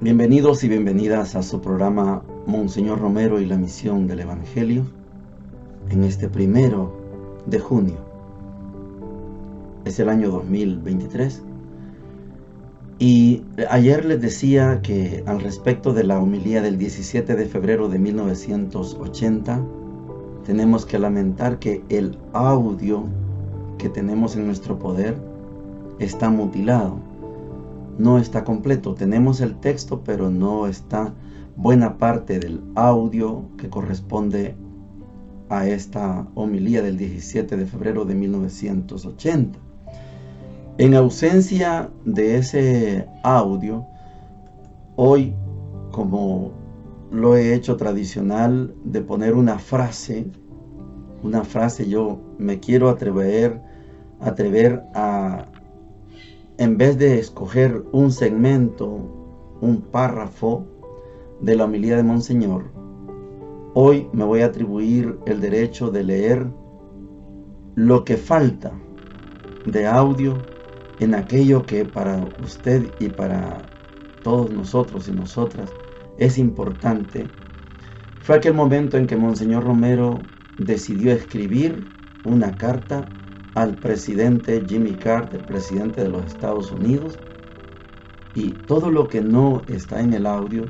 Bienvenidos y bienvenidas a su programa Monseñor Romero y la misión del Evangelio en este 1 de junio. Es el año 2023 y ayer les decía que al respecto de la homilía del 17 de febrero de 1980 tenemos que lamentar que el audio que tenemos en nuestro poder está mutilado. No está completo, tenemos el texto, pero no está buena parte del audio que corresponde a esta homilía del 17 de febrero de 1980. En ausencia de ese audio, hoy, como lo he hecho tradicional, de poner una frase, yo me quiero atrever a, en vez de escoger un segmento, un párrafo de la homilía de Monseñor, hoy me voy a atribuir el derecho de leer lo que falta de audio en aquello que para usted y para todos nosotros y nosotras es importante. Fue aquel momento en que Monseñor Romero decidió escribir una carta al presidente Jimmy Carter, presidente de los Estados Unidos, y todo lo que no está en el audio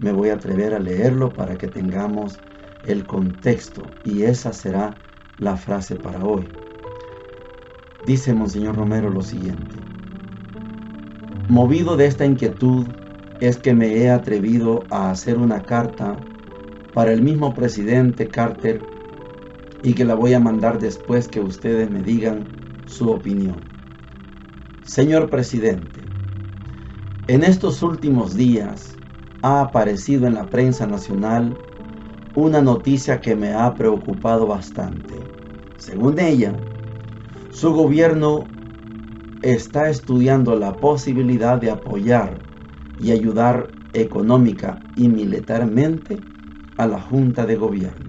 me voy a atrever a leerlo para que tengamos el contexto, y esa será la frase para hoy. Dice Monseñor Romero lo siguiente: movido de esta inquietud es que me he atrevido a hacer una carta para el mismo presidente Carter, y que la voy a mandar después que ustedes me digan su opinión. Señor presidente, en estos últimos días ha aparecido en la prensa nacional una noticia que me ha preocupado bastante. Según ella, su gobierno está estudiando la posibilidad de apoyar y ayudar económica y militarmente a la Junta de Gobierno.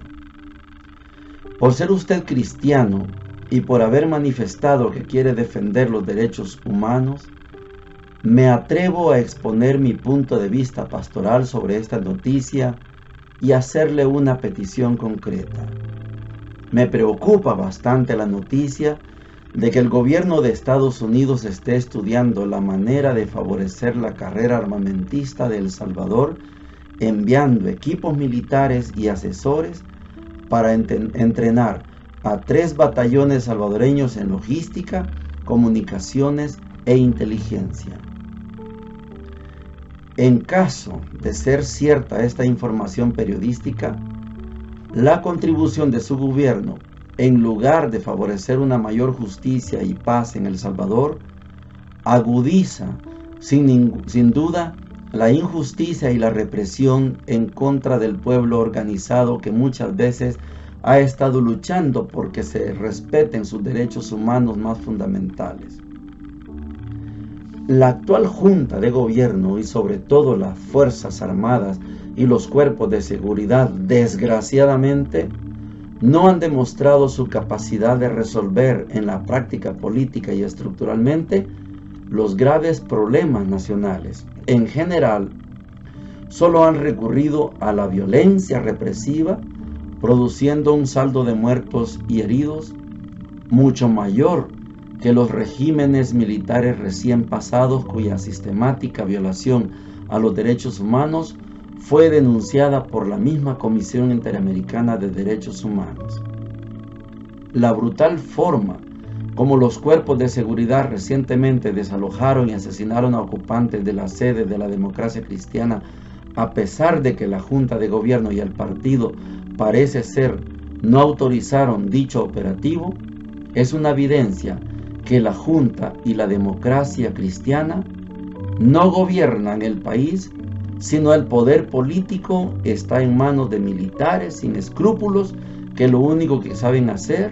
Por ser usted cristiano y por haber manifestado que quiere defender los derechos humanos, me atrevo a exponer mi punto de vista pastoral sobre esta noticia y hacerle una petición concreta. Me preocupa bastante la noticia de que el gobierno de Estados Unidos esté estudiando la manera de favorecer la carrera armamentista de El Salvador, enviando equipos militares y asesores para entrenar a 3 batallones salvadoreños en logística, comunicaciones e inteligencia. En caso de ser cierta esta información periodística, la contribución de su gobierno, en lugar de favorecer una mayor justicia y paz en El Salvador, agudiza sin duda la injusticia y la represión en contra del pueblo organizado que muchas veces ha estado luchando porque se respeten sus derechos humanos más fundamentales. La actual Junta de Gobierno y sobre todo las Fuerzas Armadas y los cuerpos de seguridad, desgraciadamente, no han demostrado su capacidad de resolver en la práctica política y estructuralmente los graves problemas nacionales. En general, solo han recurrido a la violencia represiva, produciendo un saldo de muertos y heridos mucho mayor que los regímenes militares recién pasados, cuya sistemática violación a los derechos humanos fue denunciada por la misma Comisión Interamericana de Derechos Humanos. La brutal forma como los cuerpos de seguridad recientemente desalojaron y asesinaron a ocupantes de la sede de la democracia cristiana, a pesar de que la Junta de Gobierno y el partido parece ser no autorizaron dicho operativo, es una evidencia que la Junta y la democracia cristiana no gobiernan el país, sino el poder político está en manos de militares sin escrúpulos que lo único que saben hacer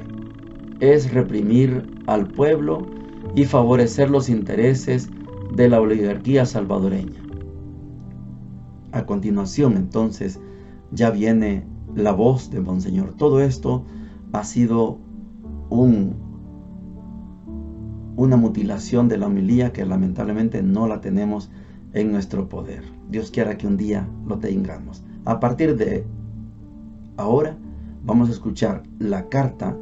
es reprimir al pueblo y favorecer los intereses de la oligarquía salvadoreña. A continuación, entonces, ya viene la voz de Monseñor. Todo esto ha sido una mutilación de la homilía que lamentablemente no la tenemos en nuestro poder. Dios quiera que un día lo tengamos. A partir de ahora vamos a escuchar la carta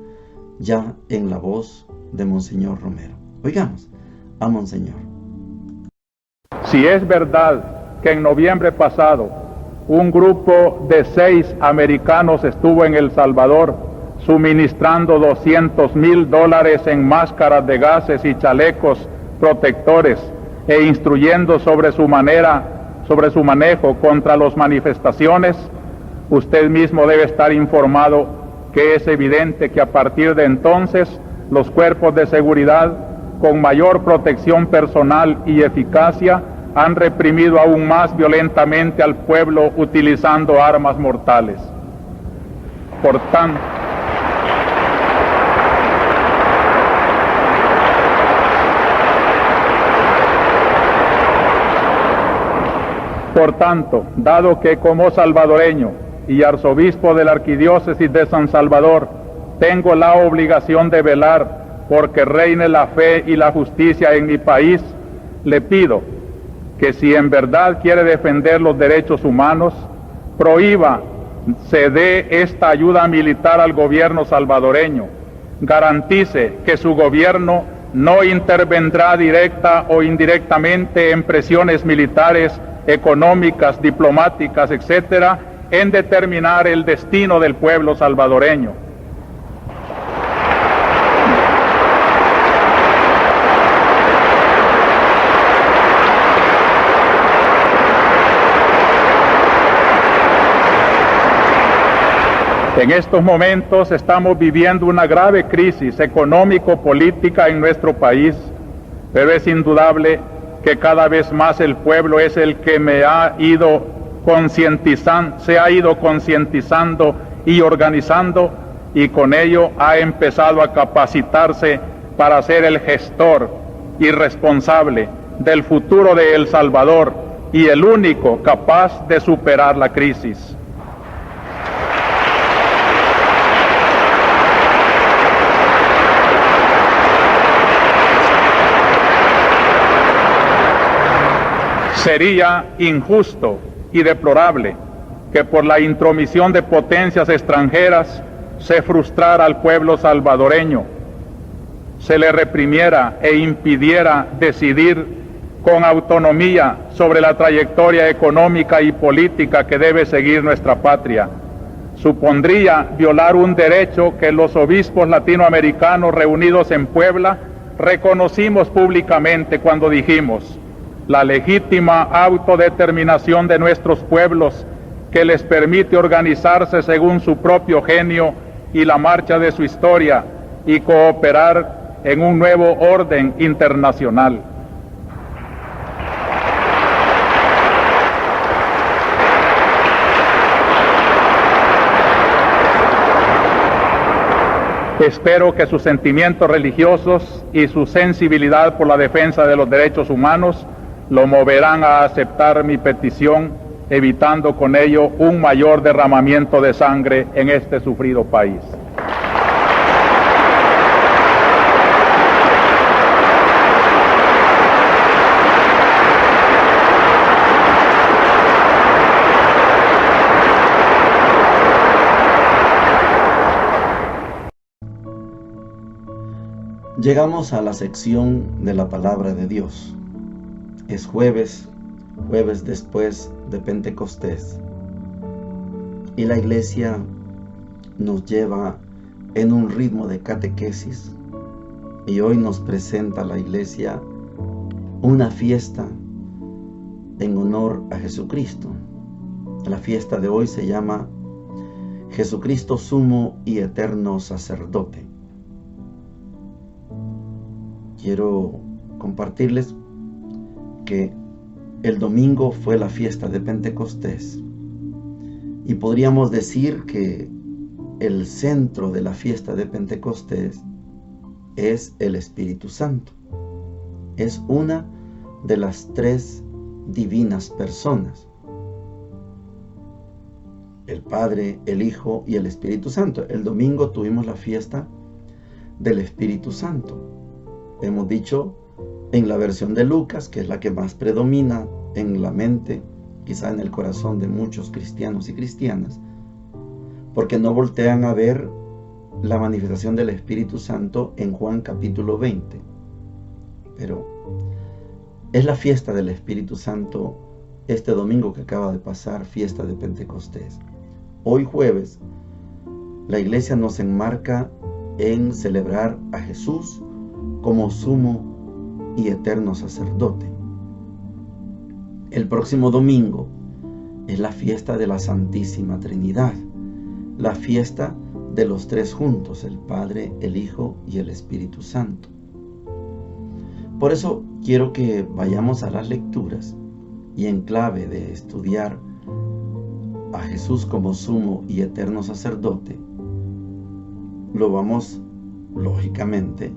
ya en la voz de Monseñor Romero. Oigamos a Monseñor. Si es verdad que en noviembre pasado un grupo de 6 americanos estuvo en El Salvador suministrando $200,000 en máscaras de gases y chalecos protectores e instruyendo sobre su manejo contra las manifestaciones, usted mismo debe estar informado que es evidente que a partir de entonces los cuerpos de seguridad, con mayor protección personal y eficacia, han reprimido aún más violentamente al pueblo utilizando armas mortales. Por tanto, dado que como salvadoreño y arzobispo de la Arquidiócesis de San Salvador, tengo la obligación de velar porque reine la fe y la justicia en mi país, le pido que si en verdad quiere defender los derechos humanos, se dé esta ayuda militar al gobierno salvadoreño, garantice que su gobierno no intervendrá directa o indirectamente en presiones militares, económicas, diplomáticas, etcétera, en determinar el destino del pueblo salvadoreño. En estos momentos estamos viviendo una grave crisis económico-política en nuestro país, pero es indudable que cada vez más el pueblo es el que se ha ido concientizando y organizando, y con ello ha empezado a capacitarse para ser el gestor y responsable del futuro de El Salvador y el único capaz de superar la crisis. Sería injusto y deplorable que por la intromisión de potencias extranjeras se frustrara al pueblo salvadoreño, se le reprimiera e impidiera decidir con autonomía sobre la trayectoria económica y política que debe seguir nuestra patria. Supondría violar un derecho que los obispos latinoamericanos reunidos en Puebla reconocimos públicamente cuando dijimos: la legítima autodeterminación de nuestros pueblos, que les permite organizarse según su propio genio y la marcha de su historia y cooperar en un nuevo orden internacional. Espero que sus sentimientos religiosos y su sensibilidad por la defensa de los derechos humanos lo moverán a aceptar mi petición, evitando con ello un mayor derramamiento de sangre en este sufrido país. Llegamos a la sección de la palabra de Dios. Es jueves después de Pentecostés, y la iglesia nos lleva en un ritmo de catequesis, y hoy nos presenta la iglesia una fiesta en honor a Jesucristo. La fiesta de hoy se llama Jesucristo Sumo y Eterno Sacerdote. Quiero compartirles que el domingo fue la fiesta de Pentecostés, y podríamos decir que el centro de la fiesta de Pentecostés es el Espíritu Santo. Es una de las 3 divinas personas: el Padre, el Hijo y el Espíritu Santo. El domingo tuvimos la fiesta del Espíritu Santo. Hemos dicho En la versión de Lucas, que es la que más predomina en la mente, quizá en el corazón de muchos cristianos y cristianas, porque no voltean a ver la manifestación del Espíritu Santo en Juan capítulo 20. Pero es la fiesta del Espíritu Santo este domingo que acaba de pasar, fiesta de Pentecostés. Hoy jueves, la iglesia nos enmarca en celebrar a Jesús como sumo y eterno sacerdote. El próximo domingo es la fiesta de la Santísima Trinidad, la fiesta de los tres juntos, el Padre, el Hijo y el Espíritu Santo. Por eso quiero que vayamos a las lecturas y en clave de estudiar a Jesús como sumo y eterno sacerdote, lo vamos, lógicamente,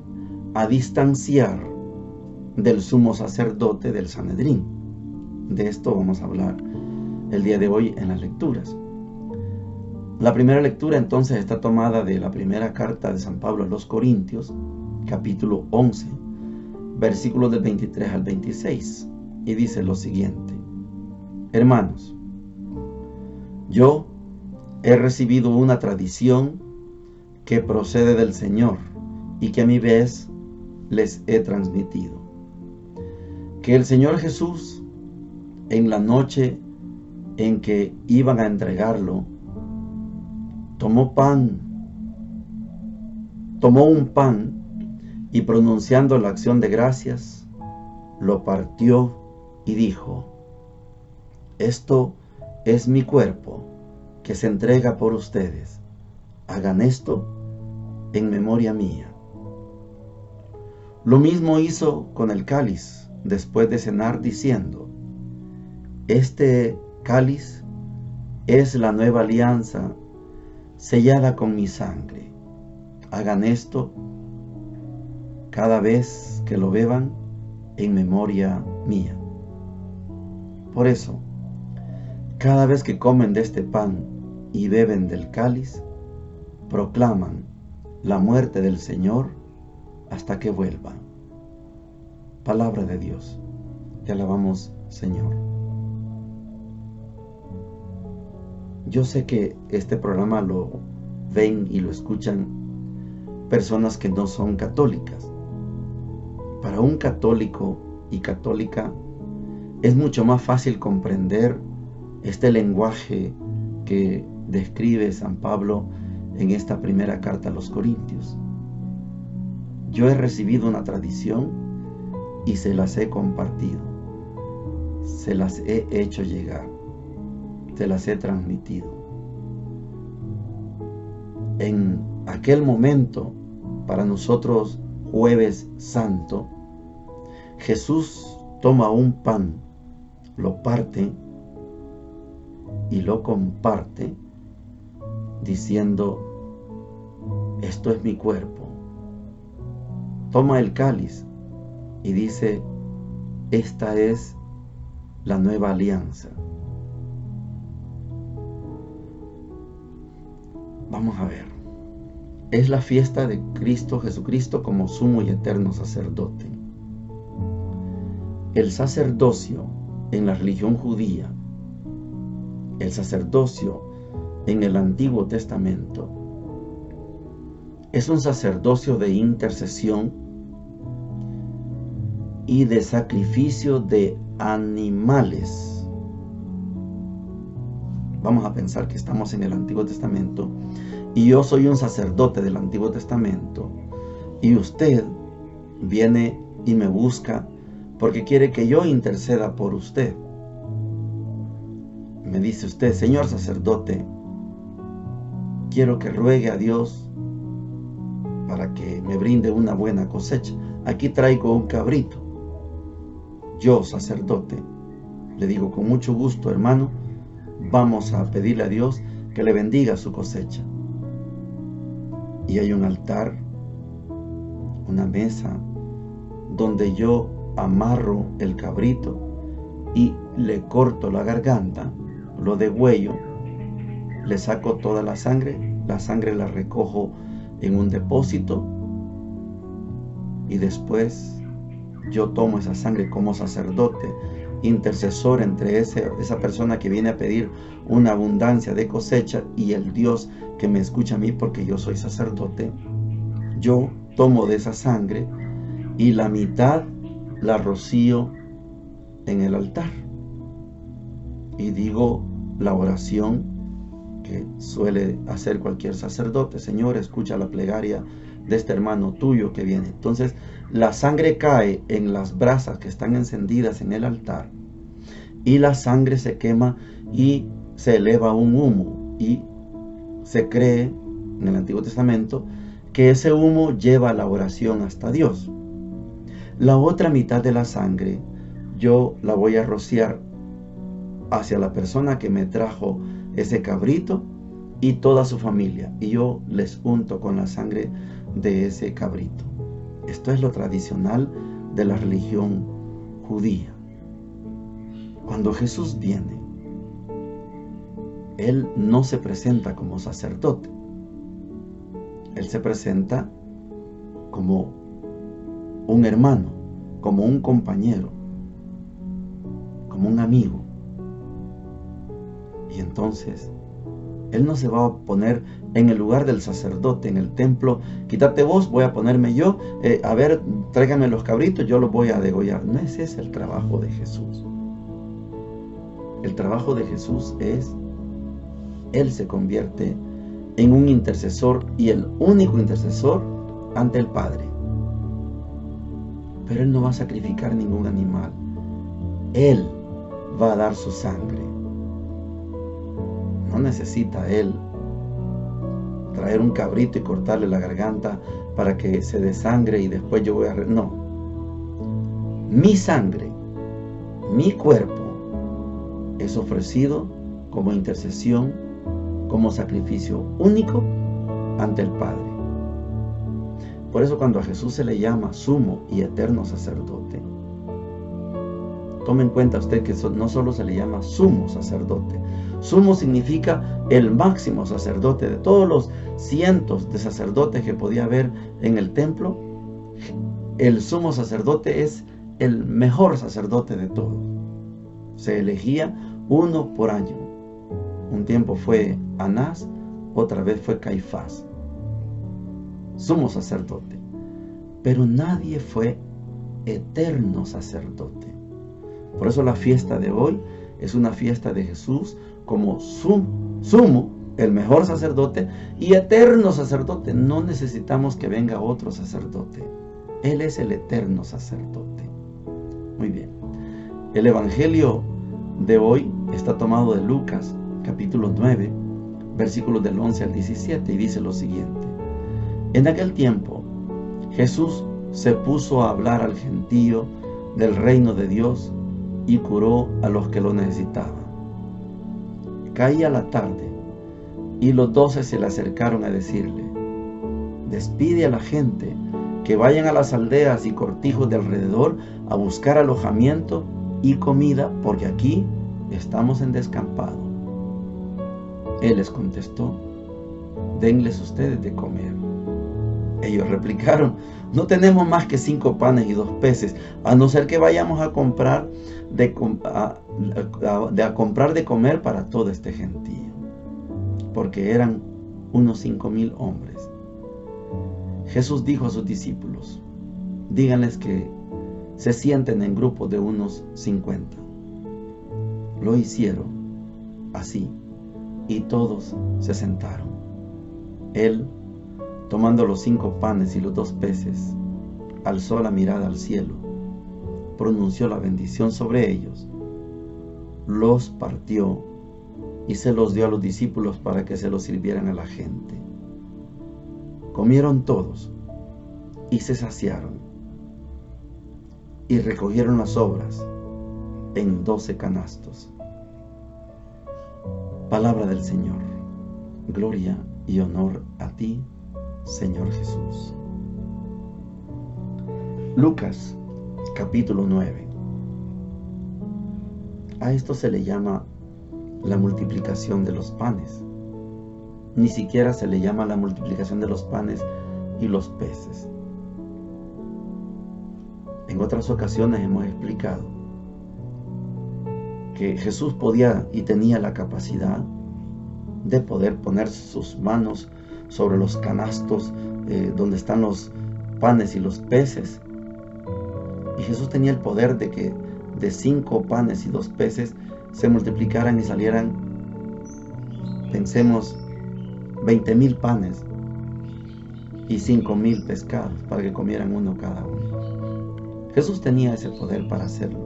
a distanciar del sumo sacerdote del Sanedrín. De esto vamos a hablar el día de hoy en las lecturas. La primera lectura entonces está tomada de la primera carta de San Pablo a los Corintios, capítulo 11, versículos del 23 al 26, y dice lo siguiente: Hermanos, yo he recibido una tradición que procede del Señor y que a mi vez les he transmitido. Que el Señor Jesús, en la noche en que iban a entregarlo, tomó un pan y pronunciando la acción de gracias, lo partió y dijo: Esto es mi cuerpo que se entrega por ustedes. Hagan esto en memoria mía. Lo mismo hizo con el cáliz después de cenar, diciendo: Este cáliz es la nueva alianza sellada con mi sangre. Hagan esto cada vez que lo beban en memoria mía. Por eso, cada vez que comen de este pan y beben del cáliz, proclaman la muerte del Señor hasta que vuelva. Palabra de Dios. Te alabamos, Señor. Yo sé que este programa lo ven y lo escuchan personas que no son católicas. Para un católico y católica es mucho más fácil comprender este lenguaje que describe San Pablo en esta primera carta a los Corintios. Yo he recibido una tradición y se las he compartido, se las he hecho llegar, se las he transmitido. En aquel momento, para nosotros, Jueves Santo, Jesús toma un pan, lo parte y lo comparte, diciendo: esto es mi cuerpo. Toma el cáliz y dice: esta es la nueva alianza. Vamos a ver. Es la fiesta de Cristo Jesucristo como sumo y eterno sacerdote. El sacerdocio en la religión judía, el sacerdocio en el Antiguo Testamento, es un sacerdocio de intercesión y de sacrificio de animales. Vamos a pensar que estamos en el Antiguo Testamento y yo soy un sacerdote del Antiguo Testamento y usted viene y me busca porque quiere que yo interceda por usted. Me dice usted: señor sacerdote, quiero que ruegue a Dios para que me brinde una buena cosecha. Aquí traigo un cabrito. Yo, sacerdote, le digo: con mucho gusto, hermano, vamos a pedirle a Dios que le bendiga su cosecha. Y hay un altar, una mesa, donde yo amarro el cabrito y le corto la garganta, lo degüello, le saco toda la sangre la recojo en un depósito y después yo tomo esa sangre como sacerdote, intercesor entre esa persona que viene a pedir una abundancia de cosecha y el Dios que me escucha a mí porque yo soy sacerdote. Yo tomo de esa sangre y la mitad la rocío en el altar y digo la oración que suele hacer cualquier sacerdote: Señor, escucha la plegaria de este hermano tuyo que viene. Entonces la sangre cae en las brasas que están encendidas en el altar y la sangre se quema y se eleva un humo, y se cree en el Antiguo Testamento que ese humo lleva la oración hasta Dios. La otra mitad de la sangre yo la voy a rociar hacia la persona que me trajo ese cabrito y toda su familia, y yo les unto con la sangre de ese cabrito. Esto es lo tradicional de la religión judía. Cuando Jesús viene, Él no se presenta como sacerdote. Él se presenta como un hermano, como un compañero, como un amigo. Y entonces Él no se va a poner en el lugar del sacerdote en el templo: quítate vos, voy a ponerme yo, a ver, tráigame los cabritos, yo los voy a degollar. No es ese el trabajo de Jesús. El trabajo de Jesús es, Él se convierte en un intercesor, y el único intercesor ante el Padre. Pero Él no va a sacrificar ningún animal. Él va a dar su sangre. No necesita Él traer un cabrito y cortarle la garganta para que se desangre y después yo voy a... No. Mi sangre, mi cuerpo, es ofrecido como intercesión, como sacrificio único ante el Padre. Por eso cuando a Jesús se le llama sumo y eterno sacerdote, tome en cuenta usted que no solo se le llama sumo sacerdote. Sumo significa el máximo sacerdote. De todos los cientos de sacerdotes que podía haber en el templo, el sumo sacerdote es el mejor sacerdote de todos. Se elegía uno por año. Un tiempo fue Anás, otra vez fue Caifás, sumo sacerdote. Pero nadie fue eterno sacerdote. Por eso la fiesta de hoy es una fiesta de Jesús como sumo, el mejor sacerdote, y eterno sacerdote. No necesitamos que venga otro sacerdote. Él es el eterno sacerdote. Muy bien. El evangelio de hoy está tomado de Lucas, capítulo 9, versículos del 11 al 17, y dice lo siguiente: En aquel tiempo, Jesús se puso a hablar al gentío del reino de Dios y curó a los que lo necesitaban. Caía la tarde y los 12 se le acercaron a decirle: despide a la gente, que vayan a las aldeas y cortijos de alrededor a buscar alojamiento y comida, porque aquí estamos en descampado. Él les contestó: denles ustedes de comer. Ellos replicaron: no tenemos más que 5 panes y 2 peces, a no ser que vayamos a comprar de comer para todo este gentío. Porque eran unos 5,000 hombres. Jesús dijo a sus discípulos: díganles que se sienten en grupos de unos 50. Lo hicieron así, y todos se sentaron. Él, tomando los 5 panes y los 2 peces, alzó la mirada al cielo, pronunció la bendición sobre ellos, los partió y se los dio a los discípulos para que se los sirvieran a la gente. Comieron todos y se saciaron, y recogieron las sobras en 12 canastos. Palabra del Señor. Gloria y honor a ti, Señor Jesús. Lucas, capítulo 9. A esto se le llama la multiplicación de los panes. Ni siquiera se le llama la multiplicación de los panes y los peces. En otras ocasiones hemos explicado que Jesús podía y tenía la capacidad de poder poner sus manos sobre los canastos donde están los panes y los peces. Y Jesús tenía el poder de que de 5 panes y 2 peces se multiplicaran y salieran, pensemos, 20,000 panes y 5,000 pescados para que comieran uno cada uno. Jesús tenía ese poder para hacerlo.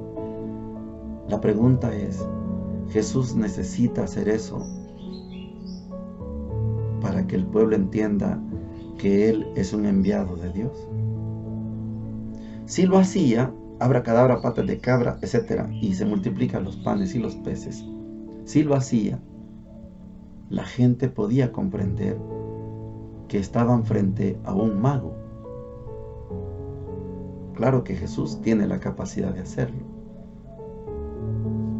La pregunta es, ¿Jesús necesita hacer eso para que el pueblo entienda que Él es un enviado de Dios? Si lo hacía, abracadabra, patas de cabra, etc., y se multiplican los panes y los peces, si lo hacía, la gente podía comprender que estaban frente a un mago. Claro que Jesús tiene la capacidad de hacerlo,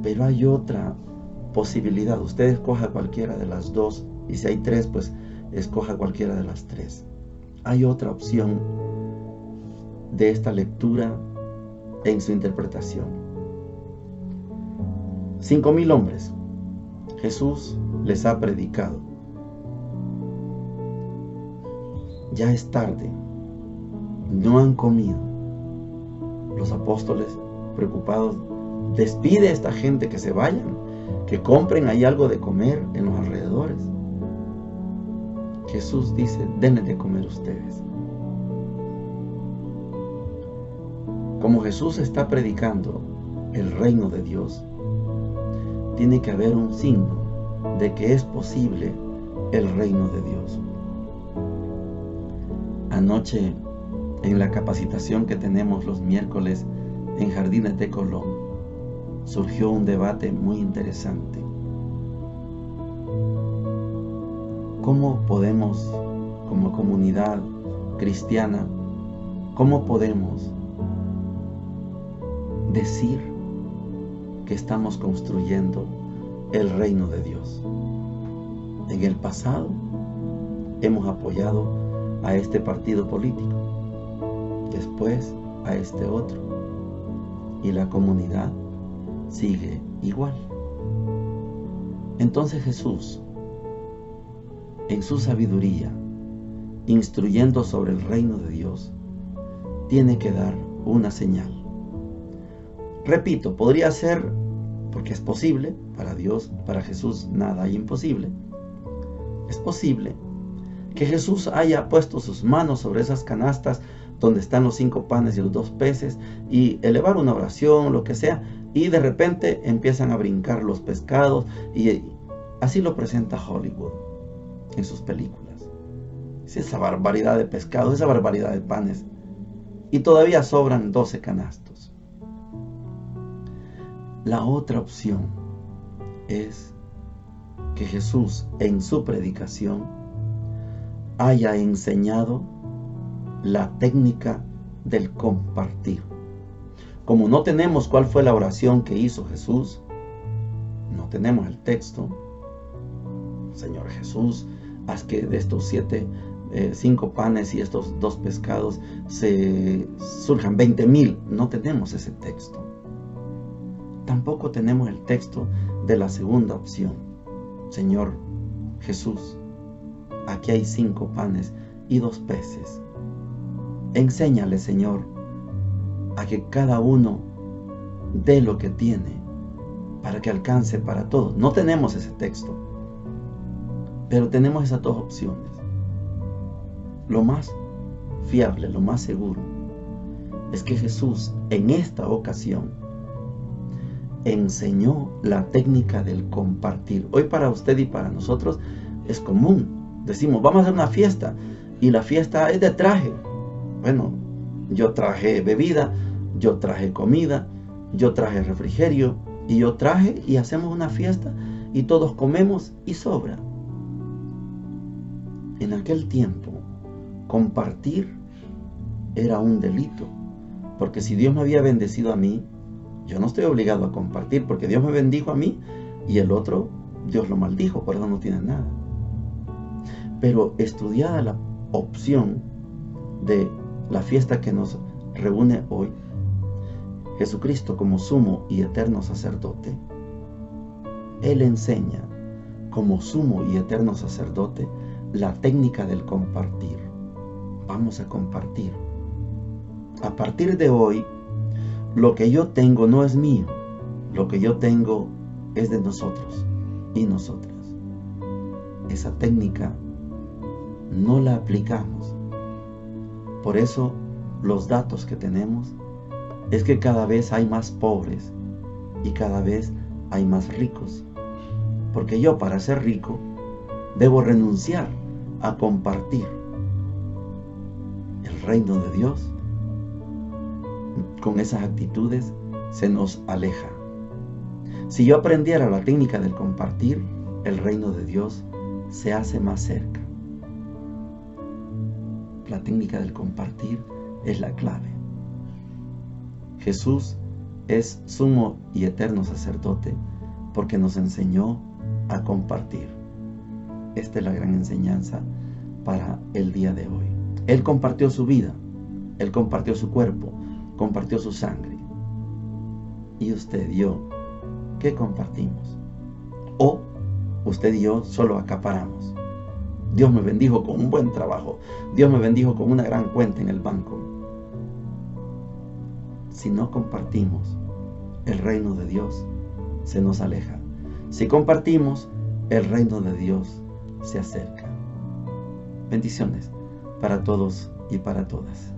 pero hay otra posibilidad. Usted escoja cualquiera de las dos, y si hay 3, pues escoja cualquiera de las 3. Hay otra opción de esta lectura en su interpretación. 5,000 hombres Jesús les ha predicado. Ya es tarde, no han comido. Los apóstoles, preocupados, despide a esta gente, que se vayan, que compren ahí algo de comer en los alrededores. Jesús dice, denle de comer ustedes. Como Jesús está predicando el reino de Dios, tiene que haber un signo de que es posible el reino de Dios. Anoche, en la capacitación que tenemos los miércoles en Jardines de Colón, surgió un debate muy interesante. ¿Cómo podemos, como comunidad cristiana, cómo podemos decir que estamos construyendo el reino de Dios? En el pasado hemos apoyado a este partido político, después a este otro, y la comunidad sigue igual. Entonces Jesús, en su sabiduría, instruyendo sobre el reino de Dios, tiene que dar una señal. Repito, podría ser, porque es posible, para Dios, para Jesús nada hay imposible. Es posible que Jesús haya puesto sus manos sobre esas canastas donde están los 5 panes y los 2 peces y elevar una oración, lo que sea, y de repente empiezan a brincar los pescados, y así lo presenta Hollywood en sus películas. Es esa barbaridad de pescados, esa barbaridad de panes, y todavía sobran 12 canastos. La otra opción es que Jesús en su predicación haya enseñado la técnica del compartir. Como no tenemos cuál fue la oración que hizo Jesús, no tenemos el texto. Señor Jesús, haz que de estos 5 panes y estos 2 pescados se surjan 20,000. No tenemos ese texto. Tampoco tenemos el texto de la segunda opción. Señor Jesús, aquí hay 5 panes y 2 peces. Enséñale, Señor, a que cada uno dé lo que tiene para que alcance para todos. No tenemos ese texto, pero tenemos esas 2 opciones. Lo más fiable, lo más seguro, es que Jesús en esta ocasión enseñó la técnica del compartir. Hoy para usted y para nosotros es común. Decimos, vamos a hacer una fiesta, y la fiesta es de traje. Bueno, yo traje bebida, yo traje comida, yo traje refrigerio, y yo traje, y hacemos una fiesta, y todos comemos y sobra. En aquel tiempo, compartir era un delito, porque si Dios me había bendecido a mí, yo no estoy obligado a compartir, porque Dios me bendijo a mí y el otro Dios lo maldijo, por eso no tiene nada. Pero estudiada la opción de la fiesta que nos reúne hoy, Jesucristo como sumo y eterno sacerdote, Él enseña como sumo y eterno sacerdote la técnica del compartir. Vamos a compartir. A partir de hoy, lo que yo tengo no es mío, lo que yo tengo es de nosotros y nosotras. Esa técnica no la aplicamos. Por eso los datos que tenemos es que cada vez hay más pobres y cada vez hay más ricos. Porque yo, para ser rico, debo renunciar a compartir el reino de Dios. Con esas actitudes se nos aleja. Si yo aprendiera la técnica del compartir, el reino de Dios se hace más cerca. La técnica del compartir es la clave. Jesús es sumo y eterno sacerdote porque nos enseñó a compartir. Esta es la gran enseñanza para el día de hoy. Él compartió su vida, Él compartió su cuerpo, compartió su sangre. Y usted y yo, ¿qué compartimos? O usted y yo solo acaparamos. Dios me bendijo con un buen trabajo. Dios me bendijo con una gran cuenta en el banco. Si no compartimos, el reino de Dios se nos aleja. Si compartimos, el reino de Dios se acerca. Bendiciones para todos y para todas.